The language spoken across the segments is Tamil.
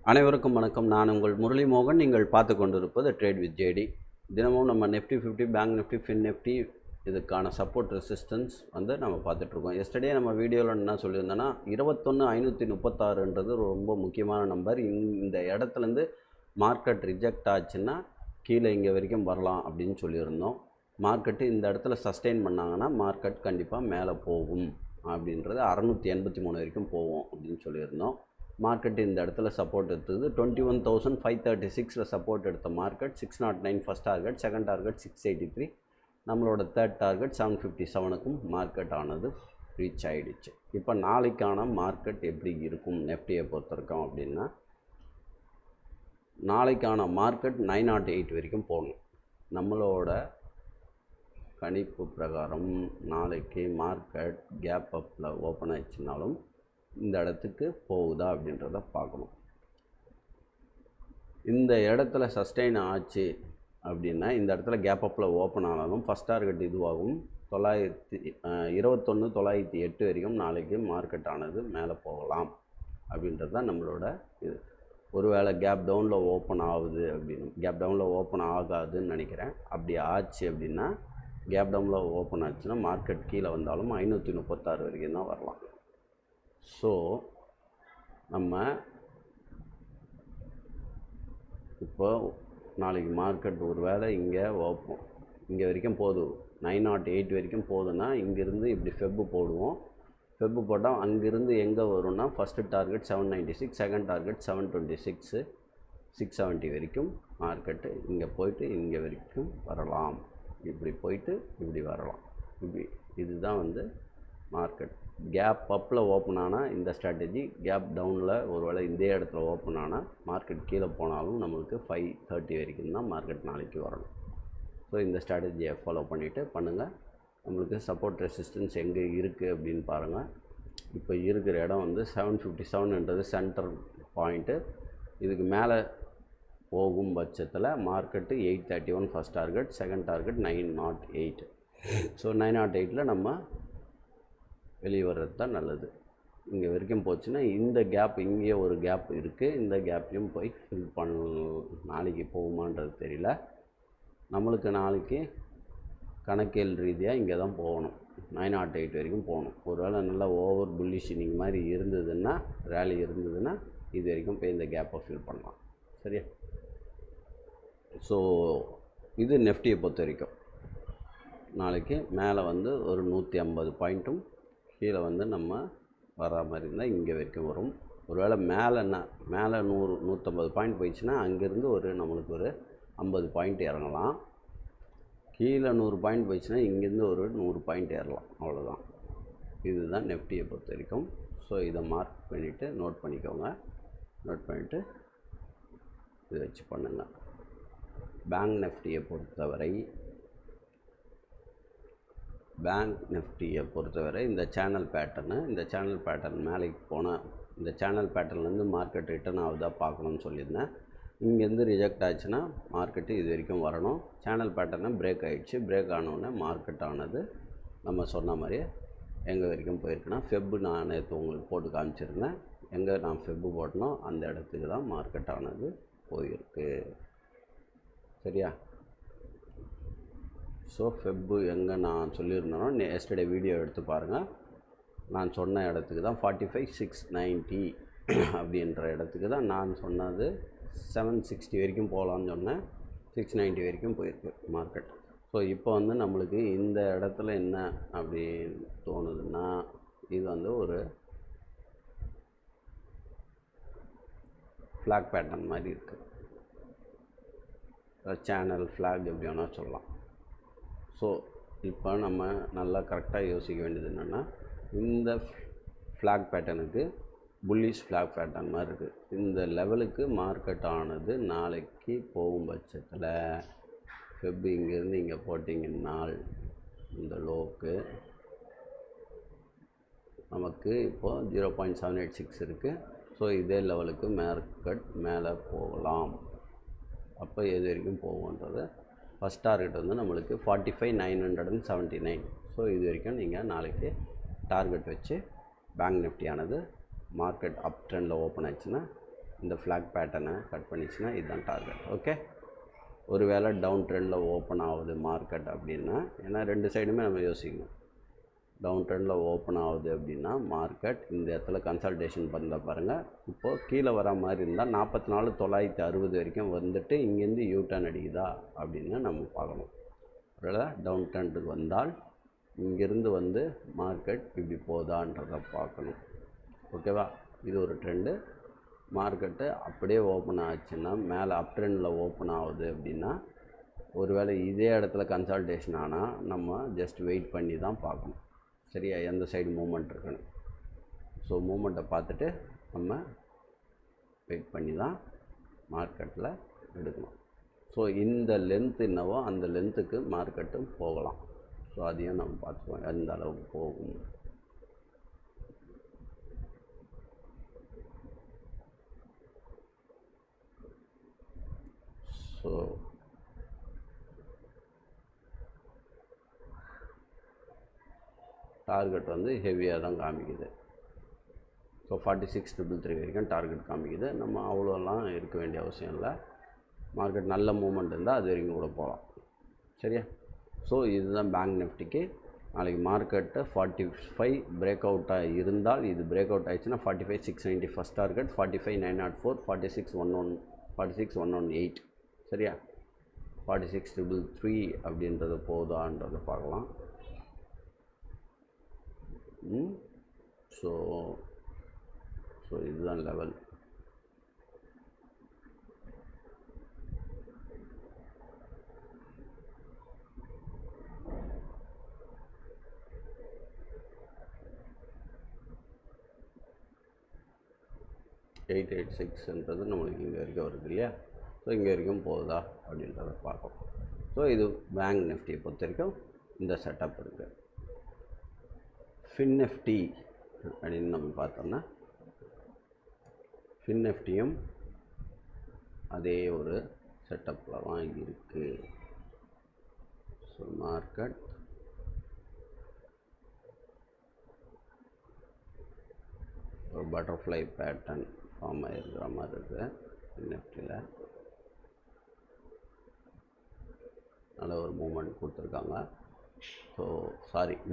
அனைவருக்கும் வணக்கம். நான் உங்கள் முரளி மோகன். நீங்கள் பார்த்து கொண்டிருப்பது ட்ரேட் வித் ஜேடி. தினமும் நம்ம Nifty 50, bank Nifty, fin Nifty இதுக்கான சப்போர்ட் ரெசிஸ்டன்ஸ் நம்ம பார்த்துட்ருக்கோம். எஸ்டர்டே நம்ம வீடியோவில் என்ன சொல்லியிருந்தோன்னா 21,536ன்றது ரொம்ப முக்கியமான நம்பர். இந்த இடத்துலேருந்து மார்க்கெட் ரிஜெக்ட் ஆச்சுன்னா கீழே இங்கே வரைக்கும் வரலாம் அப்படின்னு சொல்லியிருந்தோம். மார்க்கெட்டு இந்த இடத்துல சஸ்டெயின் பண்ணாங்கன்னா மார்க்கெட் கண்டிப்பாக மேலே போகும் அப்படின்றது 683 வரைக்கும் போகும் அப்படின்னு சொல்லியிருந்தோம். மார்க்கெட் இந்த இடத்துல சப்போர்ட் எடுத்தது 21,536 சப்போர்ட் எடுத்த market 609 first target, second target 683, நம்மளோட தேர்ட் டார்கெட் 757க்கும் மார்க்கெட் ஆனது ரீச் ஆகிடுச்சு. இப்போ நாளைக்கான மார்க்கெட் எப்படி இருக்கும் நிஃப்டியை பொறுத்திருக்கோம் அப்படின்னா, நாளைக்கான மார்க்கெட் 908 வரைக்கும் போகணும். நம்மளோட கணிப்பு பிரகாரம் நாளைக்கு மார்க்கெட் கேப் அப்பில் ஓப்பன் ஆயிடுச்சுனாலும் இந்த இடத்துக்கு போகுதா அப்படின்றத பார்க்கணும். இந்த இடத்துல சஸ்டெயின் ஆச்சு அப்படின்னா இந்த இடத்துல கேப் அப்பில் ஓப்பன் ஆனாலும் ஃபஸ்ட் டார்கெட் இதுவாகும் 21,908 வரைக்கும் நாளைக்கு மார்க்கெட் ஆனது மேலே போகலாம் அப்படின்றது தான் நம்மளோட இது. ஒருவேளை கேப் டவுனில் ஓப்பன் ஆகுது அப்படின்னு, கேப் டவுனில் ஓப்பன் ஆகாதுன்னு நினைக்கிறேன். அப்படி ஆச்சு அப்படின்னா கேப் டவுனில் ஓப்பன் ஆச்சுன்னா மார்க்கெட் கீழே வந்தாலும் 536 வரைக்கும் தான் வரலாம். ஸோ நம்ம இப்போ நாளைக்கு மார்க்கெட் ஒரு வேளை இங்கே வரைக்கும் போதும் 908 வரைக்கும் போகுதுன்னா இங்கேருந்து இப்படி ஃபெப்பு போடுவோம். ஃபெப்பு போட்டால் அங்கேருந்து எங்கே வரும்னா ஃபஸ்ட்டு டார்கெட் 796, செகண்ட் டார்கெட் 726, 670 வரைக்கும் மார்க்கெட்டு இங்கே போயிட்டு இங்கே வரைக்கும் வரலாம். இப்படி போயிட்டு இப்படி வரலாம். இப்படி இதுதான் மார்க்கெட். கேப் அப்பில் ஓப்பன் ஆனால் இந்த ஸ்ட்ராட்டஜி, கேப் டவுனில் ஒருவேளை இந்த இடத்துல ஓப்பன் ஆனால் மார்க்கெட் கீழே போனாலும் நம்மளுக்கு 530 வரைக்கும் தான் மார்க்கெட் நாளைக்கு வரணும். ஸோ இந்த ஸ்ட்ராட்டஜியை ஃபாலோ பண்ணிவிட்டு பண்ணுங்கள். நம்மளுக்கு சப்போர்ட் ரெசிஸ்டன்ஸ் எங்கே இருக்குது அப்படின்னு பாருங்கள். இப்போ இருக்கிற இடம் 757ன்றது சென்டர் பாயிண்ட்டு. இதுக்கு மேலே போகும் பட்சத்தில் market 831 first target, second target 908. So 908ல் நம்ம வெளியே வர்றது தான் நல்லது. இங்கே வரைக்கும் போச்சுன்னா இந்த கேப், இங்கே ஒரு கேப் இருக்குது, இந்த கேப்பையும் போய் ஃபில் நாளைக்கு போகுமான்றது தெரியல. நம்மளுக்கு நாளைக்கு கணக்கியல் ரீதியாக இங்கே தான் போகணும், 908 வரைக்கும் போகணும். ஒருவேளை நல்லா ஓவர் புல்லிஷ் இன்னிங் மாதிரி இருந்ததுன்னா, ரேலி இருந்ததுன்னா இது வரைக்கும் போய் இந்த கேப்பை ஃபில் பண்ணலாம். சரியா? ஸோ இது நிஃப்டியை பொறுத்த வரைக்கும் நாளைக்கு மேலே ஒரு 150 பாயிண்ட்டும் கீழே நம்ம வர மாதிரி இருந்தால் இங்கே வரைக்கும் வரும். ஒருவேளை மேலே 100 150 பாயிண்ட் போயிடுச்சுன்னா அங்கேருந்து நம்மளுக்கு ஒரு 50 பாயிண்ட் இறங்கலாம். கீழே 100 பாயிண்ட் போயிடுச்சுன்னா இங்கேருந்து ஒரு 100 பாயிண்ட் ஏறலாம். அவ்வளோதான். இதுதான் நிஃப்டியை பொறுத்த வரைக்கும். ஸோ இதை மார்க் பண்ணிவிட்டு நோட் பண்ணிக்கோங்க. நோட் பண்ணிவிட்டு இதை வச்சு பண்ணுங்கள். பேங்க் நிஃப்டியை பொறுத்தவரை இந்த சேனல் பேட்டர்ன் மேலேக்கு போனால் இந்த சேனல் பேட்டர்ன்லேருந்து மார்க்கெட் ரிட்டர்ன் ஆகுதா பார்க்கணும்னு சொல்லியிருந்தேன். இங்கேருந்து ரிஜெக்ட் ஆச்சுன்னா மார்க்கெட்டு இது வரைக்கும் வரணும். சேனல் பேட்டர்னை பிரேக் ஆகிடுச்சு. பிரேக் ஆனோடனே மார்க்கெட் ஆனது நம்ம சொன்ன மாதிரியே எங்கே வரைக்கும் போயிருக்குன்னா ஃபெப்பு நான் நேற்று உங்களுக்கு போட்டு காமிச்சிருந்தேன். எங்கே நான் ஃபெப்பு போட்டனோ அந்த இடத்துக்கு தான் மார்க்கெட் ஆனது போயிருக்கு. சரியா? ஸோ ஃபெப்பு எங்கே நான் சொல்லியிருந்தேனோ எஸ்டர்டே வீடியோ எடுத்து பாருங்கள். நான் சொன்ன இடத்துக்கு தான் 45,690 அப்படின்ற இடத்துக்கு தான் நான் சொன்னது. 760 வரைக்கும் போகலான்னு சொன்னேன். 690 வரைக்கும் போயிருக்கு மார்க்கெட். ஸோ இப்போ நம்மளுக்கு இந்த இடத்துல என்ன அப்படின்னு தோணுதுன்னா, இது ஒரு ஃப்ளாக் பேட்டர்ன் மாதிரி இருக்குது. சேனல் ஃப்ளாக் எப்படி வேணால் சொல்லலாம். ஸோ இப்போ நம்ம நல்லா கரெக்டாக யோசிக்க வேண்டியது என்னென்னா, இந்த ஃப்ளாக் பேட்டர்னுக்கு புல்லிஷ் ஃப்ளாக் பேட்டர்ன் மாதிரி இருக்குது. இந்த லெவலுக்கு மார்க்கெட் ஆனது நாளைக்கு போகும் பட்சத்தில் ஃபெப் இங்கேருந்து இங்கே போட்டிங்கன்னால் இந்த லோவுக்கு நமக்கு இப்போது 0.786 இருக்குது. ஸோ இதே லெவலுக்கு மார்க்கெட் மேலே போகலாம். அப்போ எது வரைக்கும் போகும்ன்றது ஃபஸ்ட் டார்கெட் நம்மளுக்கு 45,979. ஸோ இது வரைக்கும் நீங்கள் நாளைக்கு டார்கெட் வச்சு பேங்க் நிஃப்டியானது மார்க்கெட் அப் ட்ரெண்டில் ஓப்பன் ஆச்சுன்னா இந்த ஃப்ளாக் பேட்டர்னை கட் பண்ணிச்சுன்னா இதுதான் டார்கெட். ஓகே, ஒரு வேளை டவுன் ட்ரெண்டில் ஓப்பன் ஆகுது மார்க்கெட் அப்படின்னா, ஏன்னா ரெண்டு சைடுமே நம்ம யோசிக்கணும். டவுன் ட்ரெண்டில் ஓப்பன் ஆகுது அப்படின்னா மார்க்கெட் இந்த இடத்துல கன்சல்டேஷன் பண்ண பாருங்கள். இப்போது கீழே வர மாதிரி இருந்தால் 44,960 வரைக்கும் வந்துட்டு இங்கேருந்து யூ டர்ன் அடிக்குதா அப்படின்னு நம்ம பார்க்கணும். ஒருவேளை டவுன் ட்ரெண்டுக்கு வந்தால் இங்கேருந்து வந்து மார்க்கெட் இப்படி போதான்றதை பார்க்கணும். ஓகேவா, இது ஒரு ட்ரெண்டு. மார்க்கெட்டு அப்படியே ஓப்பன் ஆச்சுன்னா மேலே அப் ட்ரெண்டில் ஓப்பன் ஆகுது அப்படின்னா, ஒருவேளை இதே இடத்துல கன்சல்டேஷன் ஆனால் நம்ம ஜஸ்ட் வெயிட் பண்ணி தான் பார்க்கணும். சரியா, எந்த சைடு மூமெண்ட் இருக்குன்னு. ஸோ மூமெண்ட்டை பார்த்துட்டு நம்ம வெயிட் பண்ணி தான் மார்க்கெட்டில் எடுக்கணும். ஸோ இந்த லென்த் என்னவோ அந்த லென்த்துக்கு மார்க்கெட்டும் போகலாம். ஸோ அதையும் நம்ம பார்த்துக்குவோம் எந்த அளவுக்கு போகும். ஸோ டார்கெட் வந்து ஹெவியாக தான் காமிக்குது. ஸோ 46,333 வரைக்கும் டார்கெட் காமிக்குது. நம்ம அவ்வளோலாம் இருக்க வேண்டிய அவசியம் இல்லை. மார்க்கெட் நல்ல மூமெண்ட் இருந்தால் அது வரைக்கும் கூட போகலாம். சரியா, ஸோ இதுதான் பேங்க் நிஃப்டிக்கு. நாளைக்கு மார்க்கெட்டு 45 பிரேக் அவுட்டாக இருந்தால், இது பிரேக் அவுட் ஆயிடுச்சுன்னா 45,690 ஃபஸ்ட் டார்கெட், 45,904, 46,118. சரியா, 46,333 அப்படின்றது போதான்றதை பார்க்கலாம். ஸோ இதுதான் லெவல். $886 நம்மளுக்கு இங்கே வரைக்கும் வருது இல்லையா. ஸோ இங்கே வரைக்கும் போகுதா அப்படின்றத பார்க்கலாம். ஸோ இது பேங்க் நிஃப்டியை பொறுத்த வரைக்கும் இந்த செட்டப் இருக்குது. ஃபின் நிஃப்டி அப்படின்னு நம்ம பார்த்தோம்னா, ஃபின் நிஃப்டியும் அதே ஒரு செட்டப்பில் தான் இருக்குது. ஸோ மார்க்கெட் ஒரு பட்டர்ஃப்ளை பேட்டர்ன் ஃபார்ம் ஆகிருக்கிற மாதிரி இருக்குது. ஃபின் நிஃப்டியில் நல்ல ஒரு மூமெண்ட் கொடுத்துருக்காங்க. ஸோ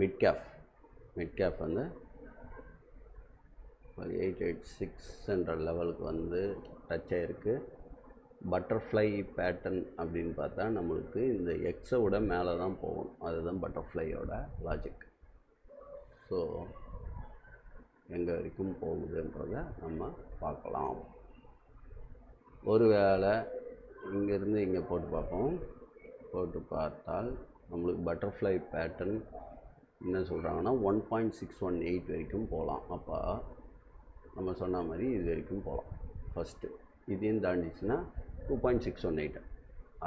மிட் கேப் வந்து 886 லெவலுக்கு வந்து டச் ஆகிருக்கு. பட்டர்ஃப்ளை பேட்டர்ன் அப்படின்னு பார்த்தா நம்மளுக்கு இந்த எக்ஸை விட மேலே தான் போகணும். அதுதான் பட்டர்ஃப்ளையோட லாஜிக். ஸோ எங்கே வரைக்கும் போகுதுன்றதை நம்ம பார்க்கலாம். ஒரு வேளை இங்கேருந்து இங்கே போட்டு பார்த்தால் நம்மளுக்கு பட்டர்ஃப்ளை பேட்டர்ன் என்ன சொல்கிறாங்கன்னா 1.618 வரைக்கும் போகலாம். அப்போ நம்ம சொன்ன மாதிரி இது வரைக்கும் போகலாம். ஃபஸ்ட்டு இதையும் தாண்டிச்சுன்னா 2.618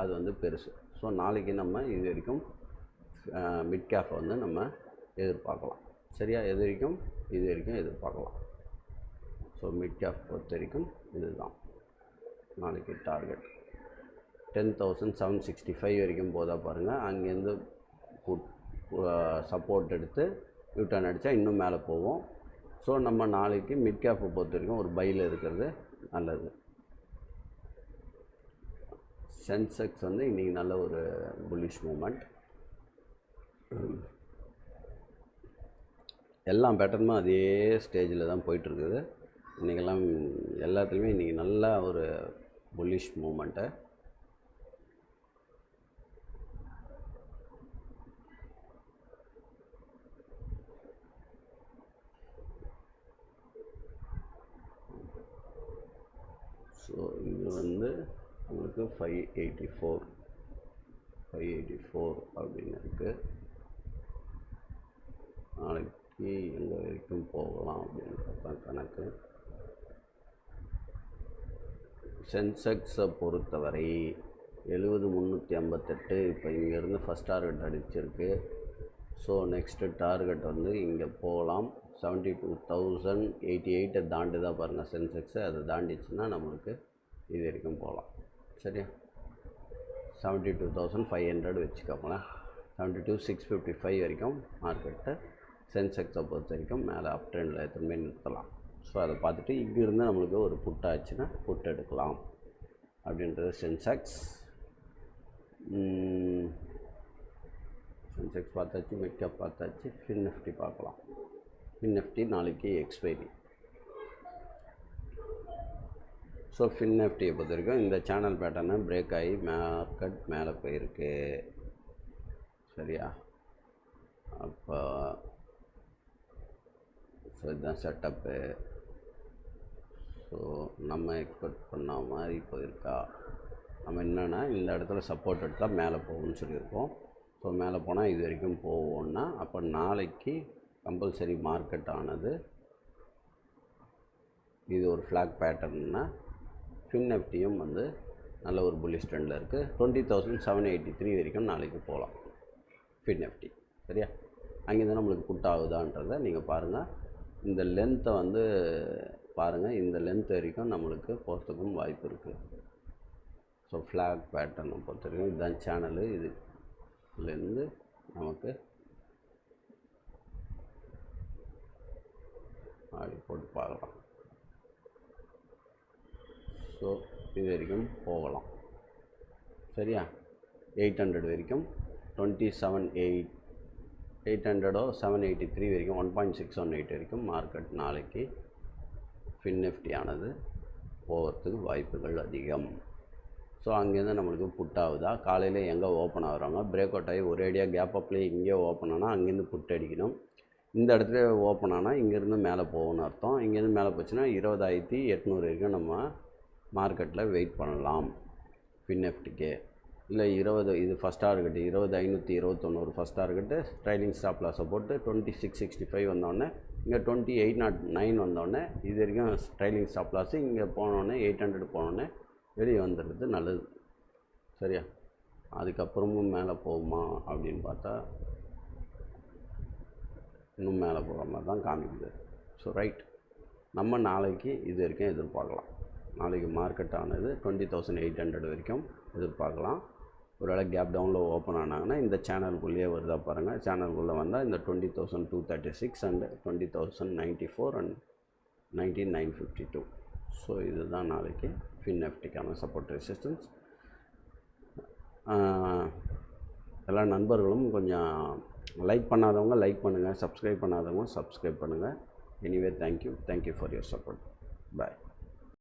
அது வந்து பெருசு. ஸோ நாளைக்கு நம்ம இது வரைக்கும் மிட் கேப் வந்து நம்ம எதிர்பார்க்கலாம். சரியா, இது வரைக்கும் எதிர்பார்க்கலாம். ஸோ மிட் கேப் பொறுத்த வரைக்கும் இதுதான் நாளைக்கு டார்கெட். 10,765 வரைக்கும் போதா பாருங்கள். அங்கேருந்து சப்போர்ட் எடுத்து யூட்டர்ன் அடித்தா இன்னும் மேலே போவோம். ஸோ நம்ம நாளைக்கு மிட் கேப்பை பொறுத்த வரைக்கும் ஒரு பையில் இருக்கிறது நல்லது. சென்செக்ஸ் வந்து இன்றைக்கி நல்ல ஒரு புல்லிஷ் மூமெண்ட். எல்லா பேட்டர்னும் அதே ஸ்டேஜில் தான் போயிட்டுருக்குது. இன்றைக்கெல்லாம் எல்லாத்துலேயுமே இன்றைக்கி நல்ல ஒரு புல்லிஷ் மூமெண்ட்டு. ஸோ இது வந்து உங்களுக்கு 584 அப்படின்னு இருக்குது. நாளைக்கு எங்கே வரைக்கும் போகலாம் அப்படின்றது தான் கணக்கு. சென்செக்ஸை பொறுத்தவரை 70,358 இப்போ இங்கேருந்து ஃபஸ்ட் டார்கெட் அடிச்சிருக்கு. ஸோ நெக்ஸ்ட்டு டார்கெட் வந்து இங்கே போகலாம். 72,088 தாண்டி தான் பாருங்கள் சென்செக்ஸு. அதை தாண்டிச்சுன்னா நம்மளுக்கு இது வரைக்கும் போகலாம். சரியா, 72,500 வச்சுக்கோங்களேன். 72,655 வரைக்கும் மார்க்கெட்டை சென்செக்ஸை பொறுத்த வரைக்கும் மேலே அப் ட்ரெண்டில் எத்தனை நிறுத்தலாம். ஸோ அதை பார்த்துட்டு இங்கேருந்து நம்மளுக்கு ஒரு புட் ஆச்சுன்னா புட் எடுக்கலாம் அப்படின்றது சென்செக்ஸ் பார்த்தாச்சு, மிட்கேப் பார்த்தாச்சு. ஃபின் நிஃப்டி பார்க்கலாம். ஃபின் நிஃப்டி நாளைக்கு எக்ஸ்பைரி. ஸோ ஃபின் நிஃப்டியை பொறுத்த வரைக்கும் இந்த சேனல் பேட்டர்னை பிரேக் ஆகி மார்க்கெட் மேலே போயிருக்கு. சரியா? அப்போ ஸோ இதுதான் செட்டப்பு. ஸோ நம்ம எக்ஸ்பெக்ட் பண்ண மாதிரி போயிருக்கா? நம்ம என்னென்னா இந்த இடத்துல சப்போர்ட் எடுத்தால் மேலே போகும்னு சொல்லியிருக்கோம். ஸோ மேலே போனால் இது வரைக்கும் போவோம்னா அப்போ நாளைக்கு கம்பல்சரி மார்க்கெட் ஆனது இது ஒரு ஃப்ளாக் பேட்டர்ன்னா ஃபின் நிஃப்டியும் வந்து நல்ல ஒரு புல்லிஷ் ட்ரெண்டில் இருக்குது. 20,783 வரைக்கும் நாளைக்கு போகலாம் ஃபின் நிஃப்டி. சரியா? அங்கேருந்து நம்மளுக்கு புட் ஆகுதான்றதை நீங்கள் பாருங்கள். இந்த லென்த்தை வந்து பாருங்கள். இந்த லென்த் வரைக்கும் நம்மளுக்கு போகிறதுக்கும் வாய்ப்பு இருக்குது. ஸோ ஃப்ளாக் பேட்டர்னை பொறுத்த வரைக்கும் இதுதான் சேனலு. இதுலேருந்து நமக்கு அப்படி போட்டு பார்க்கலாம். ஸோ இது வரைக்கும் போகலாம். சரியா? 800 வரைக்கும் 800 783 வரைக்கும் 1.618 வரைக்கும் மார்க்கெட் நாளைக்கு ஃபின் நிஃப்டி ஆனது போகிறதுக்கு வாய்ப்புகள் அதிகம். ஸோ அங்கேருந்து நம்மளுக்கு புட் ஆகுதா? காலையில் எங்கே ஓப்பன் ஆகுறாங்க, பிரேக் அவுட் ஆகி ஒரேடியாக கேப் அப்லேயே இங்கே ஓப்பன் ஆனால் அங்கேருந்து புட் அடிக்கணும். இந்த இடத்துல ஓப்பன் ஆனால் இங்கேருந்து மேலே போகணும்னு அர்த்தம். இங்கேருந்து மேலே போச்சுன்னா 20,800 வரைக்கும் நம்ம மார்க்கெட்டில் வெயிட் பண்ணலாம் ஃபின் நிஃப்டிக்கு. இல்லை 20 இது first target 20,521 first target. Trailing stop லாஸை போட்டு 2665 வந்தோடனே இங்கே 2809 வந்தோடனே இது வரைக்கும் ட்ரைலிங் ஸ்டாப் லாஸு. இங்கே போனோடனே 800 போனோடனே வெளியே வந்துடுறது நல்லது. சரியா? அதுக்கப்புறமும் மேலே போகுமா அப்படின்னு பார்த்தா இன்னும் மேலே போகிற மாதிரி தான் காமிக்குது. ஸோ ரைட், நம்ம நாளைக்கு இது வரைக்கும் எதிர்பார்க்கலாம். நாளைக்கு மார்க்கெட் ஆனது 20,800 வரைக்கும் எதிர்பார்க்கலாம். ஒரு வேளை கேப் டவுனில் ஓப்பன் ஆனாங்கன்னா இந்த சேனலுக்குள்ளேயே வருதா பாருங்கள். சேனலுக்குள்ளே வந்தால் இந்த 20,236 அண்ட் 20,094 அண்ட் 19,952. ஸோ இதுதான் நாளைக்கு ஃபின் நிஃப்டிக்கான சப்போர்ட் ரெசிஸ்டன்ஸ். எல்லா நண்பர்களும் கொஞ்சம் லைக் பண்ணாதவங்க லைக் பண்ணுங்கள், சப்ஸ்கிரைப் பண்ணாதவங்க சப்ஸ்கிரைப் பண்ணுங்கள். Anyway thank you for your support. Bye.